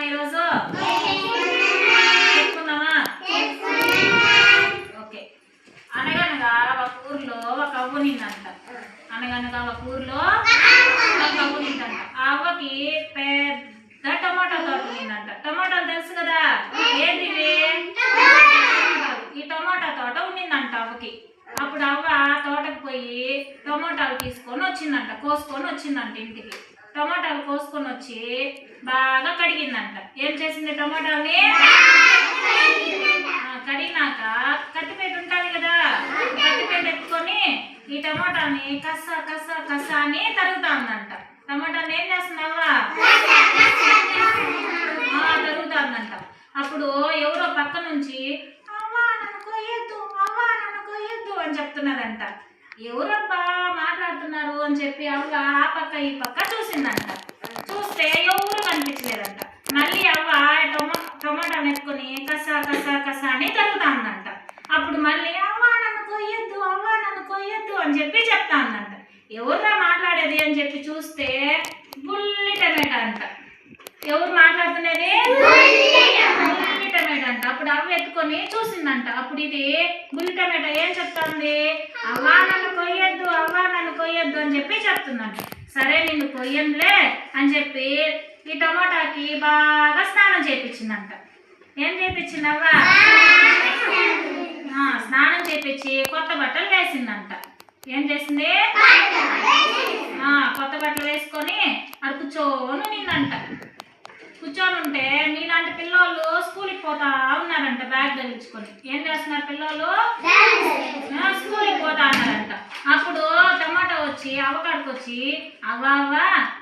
ఈరోజు చెప్పుకుందామా? ఓకే. అనగనగా ఒక ఊర్లో ఒక అవ్వ నిందంట. అనగనగా ఒక ఊర్లో ఒక అవ్వ నిందంట. ఆ అవ్వకి పెద్ద టమాటా తోట నిందంట. టమాటాలు తెలుసు కదా, ఏంటి ఈ టమాటా తోట ఉండిందంట అవ్వకి. అప్పుడు అవ్వ తోటకు పోయి టమాటాలు తీసుకొని వచ్చిందంట, కోసుకొని వచ్చిందంట ఇంటికి. టమాటాలు కోసుకొని వచ్చి బాగా కడిగిందంట. ఏం చేసింది? టమాటాలని కడిగినాక కత్తిపేట ఉంటుంది కదా, కత్తిపేట ఎత్తుకొని ఈ టమాటాని కస కస కస అని తరుగుతా ఉందంట. టమాటాని ఏం చేస్తున్నావా? తరుగుతుందంట. అప్పుడు ఎవరో పక్క నుంచి అవ్వా నన్ను కొయ్యొద్దు, అవ్వా నన్ను కొయ్యొద్దు అని చెప్తున్నారంట. ఎవరబ్బా మాట్లాడుతున్నారు అని చెప్పి అవ్వ ఆ పక్క ఈ పక్క చూసిందంట. చూస్తే ఎవరు కనిపించలేదంట. మళ్ళీ అవ్వ టమాటాలు ఎత్తుకొని కస కస కస అని తరుగుతాందంట. అప్పుడు మళ్ళీ అవ్వా నన్ను కొయ్యొద్దు, అవ్వా నన్ను కొయ్యొద్దు అని చెప్పి చెప్తా ఉందంట. ఎవర్రా మాట్లాడేది అని చెప్పి చూస్తే బుల్లి టమాటా అంట. ఎవరు మాట్లాడుతున్నది? బుల్లి టమాటా అంట. అప్పుడు అవ్వ ఎత్తుకొని చూసిందంట. అప్పుడు ఇది బుల్లి టమాటా ఏం చెప్తాంది? అవ్వా నన్ను కొయ్యొద్దు, అవ్వా నన్ను కొయ్యొద్దు అని చెప్పి చెప్తుందంట. సరే నిన్ను కొయ్యంలే అని చెప్పి ఈ టమాటాకి బాగా స్నానం చేయించిందంట. ఏం చేయించింది అవ్వ? స్నానం చేయించి కొత్త బట్టలు వేసిందంట. ఏం చేసింది? కొత్త బట్టలు వేసుకొని అది కూర్చొని నిందంట. కూర్చొని ఉంటే మీలాంటి పిల్లలు స్కూల్కి పోతా ఉన్నారంట బ్యాగ్ తగిలించుకొని. ఏం చేస్తున్నారు పిల్లలు? స్కూల్కి పోతా ఉన్నారంట. అప్పుడు టమాటా వచ్చి అవ్వకాడికి వచ్చి అవ్వ అవ్వ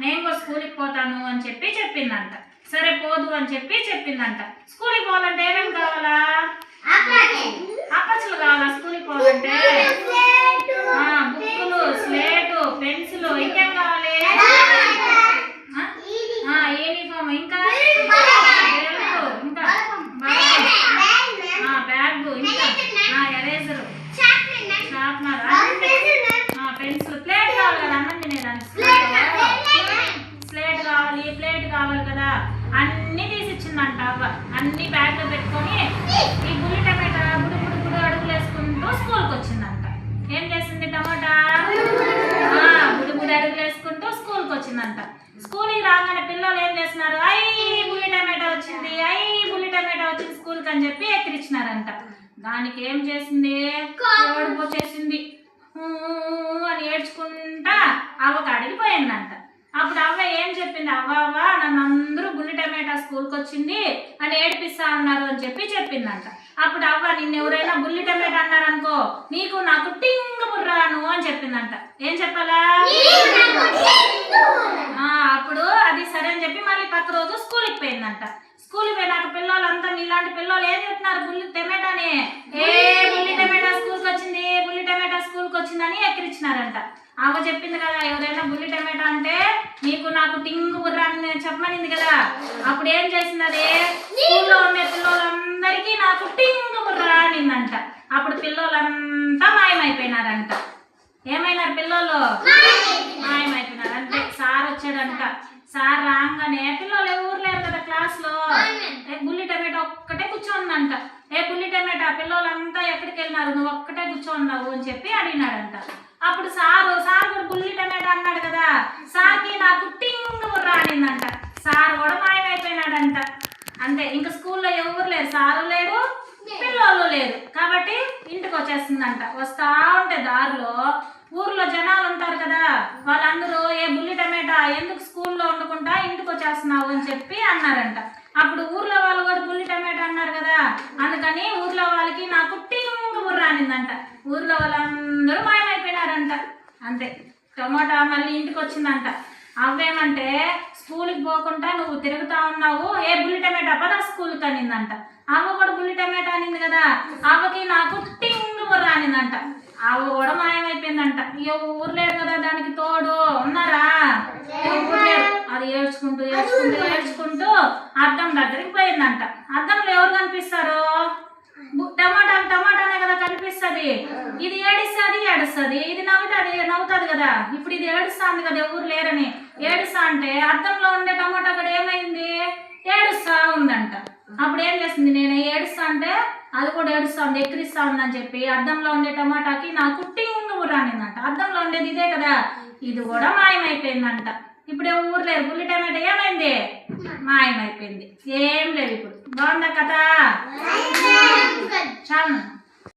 నేను కూడా స్కూల్కి పోతాను అని చెప్పి చెప్పిందంట. సరే పోదు అని చెప్పి చెప్పిందంట. స్కూల్కి పోవాలంటే ఏమేమి కావాలా? అప్పచ్చులు కావాలా స్కూల్కి పోవాలంటే? బుక్కులు, స్లేటు, పెన్సిల్, ఇంకేం కావాలి? యూనిఫామ్, ఇంకా బ్యాగ్, ఇంకా ఎరేజర్, షార్ప్నర్, పెన్సిల్, ప్లేట్ కావాలి కదా అన్నం తినేదానికి. స్లేట్ కావాలి, ప్లేట్ కావాలి కదా, అన్నీ తీసిచ్చిందంట అవ్వ. అన్ని బ్యాగ్లో పెట్టుకొని ఈ బుల్లి టమాటా బుడు బుడు బుడు అడుగులు వేసుకుంటూ స్కూల్కి వచ్చిందంట. ఏం చేసింది టమాటా? బుడి బుడి అడుగులు వేసుకుంటూ స్కూల్కి వచ్చిందంట. స్కూల్కి రాగానే పిల్లలు ఏం చేస్తున్నారు? బుల్లి టమాటా వచ్చింది, బుల్లి టమాటా వచ్చింది స్కూల్కి అని చెప్పి ఎక్కిరించినారంట. దానికి ఏం చేసింది? ఏడుపు వచ్చేసింది. అని ఏడ్చుకుంటా అవ్వకి అడిగిపోయిందంట. అప్పుడు అవ్వ ఏం చెప్పింది? అవ్వ అవ్వ నన్ను అందరూ బుల్లి టమాటా స్కూల్కి వచ్చింది అని ఏడిపిస్తా ఉన్నారు అని చెప్పి చెప్పిందంట. అప్పుడు అవ్వ నిన్ను ఎవరైనా బుల్లి టమాటా అన్నారనుకో నీకు నాకు టింగ్ బుర్రాను అని చెప్పిందంట. ఏం చెప్పాలా? అప్పుడు అది సరే అని చెప్పి మళ్ళీ పక్క రోజు స్కూల్కి పోయిందంట. స్కూల్కి పోయినాక పిల్లలంతా మీలాంటి పిల్లలు ఏం చెప్తున్నారు? బుల్లి టమాటాని బుల్లి టమాటా స్కూల్కి వచ్చింది, బుల్లి టమాటా స్కూల్కి వచ్చిందని ఎక్కిరించినారంట. అవ్వ చెప్పింది కదా ఎవరైనా బుల్లి టమాటా అంటే నీకు నాకు టింగు బుర్రాని చెప్పమనింది కదా. అప్పుడు ఏం చేసింది? అది స్కూల్లో ఉండే పిల్లలందరికీ నాకు టింగు బుర్రా అనిందంట. అప్పుడు పిల్లలంతా మాయమైపోయినారంట. ఏమైనారు పిల్లలు? మాయమైపోయినారు. అంటే సార్ వచ్చాడంట. సార్ రాగానే పిల్లలు ఎవరు లేరు కదా క్లాస్లో. బుల్లి టమాటా ఒక్కటే కూర్చోందంట. బుల్లి టమాటా పిల్లలంతా ఎక్కడికి వెళ్ళినారు, నువ్వు ఒక్కటే కూర్చోన్నావు అని చెప్పి అడిగినాడంట. అప్పుడు సార్ కూడా బుల్లి టమాటా అన్నాడు కదా, సార్కి నాకు టింగ్ బుర్రా అనిందంట. సార్ కూడా మాయమైపోయినాడంట. అంతే, ఇంకా స్కూల్లో ఎవరు లేరు, సారు లేరు, పిల్లలు లేరు. కాబట్టి ఇంటికి వచ్చేస్తుందంట. వస్తా ఉంటే దారిలో ఊర్లో జనాలు ఉంటారు కదా, వాళ్ళందరూ బుల్లి టమాటా ఎందుకు స్కూల్లో వండుకుంటా ఇంటికి వచ్చేస్తున్నావు అని చెప్పి అన్నారంట. అప్పుడు ఊర్లో వాళ్ళు కూడా బుల్లి టమాటా అన్నారు కదా, అందుకని ఊర్లో వాళ్ళకి నాకు టింగ్ బుర్రా అనిందంట. ఊర్లో వాళ్ళందరూ మాయమైపోయినారంట. అంతే, టమాటా మళ్ళీ ఇంటికి వచ్చిందంట. అవేమంటే స్కూల్కి పోకుండా నువ్వు తిరుగుతా ఉన్నావు, బుల్లి టమాటా పదా స్కూల్కి అనిందంట. అవ్వ కూడా బుల్లి టమాటా అనింది కదా, అవ్వకి నాకు టింగ్ బుర్రా అనిందంట. అవ్వ కూడా మాయమైపోయిందంట. ఎవరు లేరు కదా దానికి తోడు, ఉన్నారా? ఎవరు లేరు. అది ఏడ్చుకుంటూ ఏడ్చుకుంటూ ఏడ్చుకుంటూ అద్దం దగ్గరికి పోయిందంట. అద్దంలో ఎవరు కనిపిస్తారు? టమాటానే కదా కనిపిస్తుంది. ఇది ఏడుస్తుంది, ఇది నవ్వుతుంది కదా. ఇప్పుడు ఇది ఏడుస్తుంది కదా ఎవరు లేరని. ఏడుస్తా అంటే అద్దంలో ఉండే టమాటా కూడా ఏమైంది? ఏడుస్తా అప్పుడు ఏం చేస్తుంది, నేను ఏడుస్తా అంటే అది కూడా ఏడుస్తా ఉంది, ఎక్కిరిస్తా ఉందని చెప్పి అద్దంలో ఉండే టమాటాకి నాకు టింగు రానిందంట. అద్దంలో ఉండేది ఇదే కదా, ఇది కూడా మాయమైపోయిందంట. ఇప్పుడు ఊరు లేదు, బుల్లి టమాటా ఏమైంది, మాయమైపోయింది. ఏం లేదు ఇప్పుడు. బాగుందా కథ? చాలు.